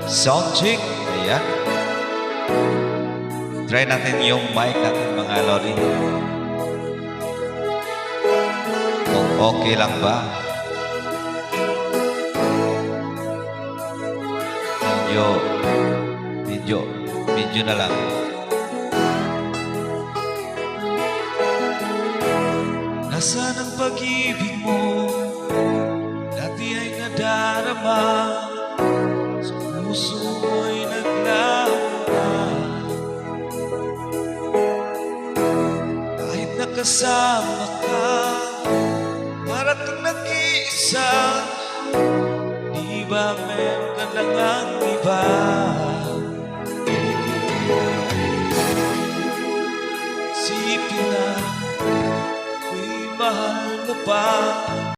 Sound check. Ayan. Try natin yung mic natin mga lodi. Kung okay lang ba? Video na lang. Nasaan ang pag-ibig mo? Dati ay nadarama, sa puso mo'y naglawa. Kahit nakasama ka, para kang nag-iisa. Di ba meron ka lang ang iba? Sipin na, may mahal mo pa.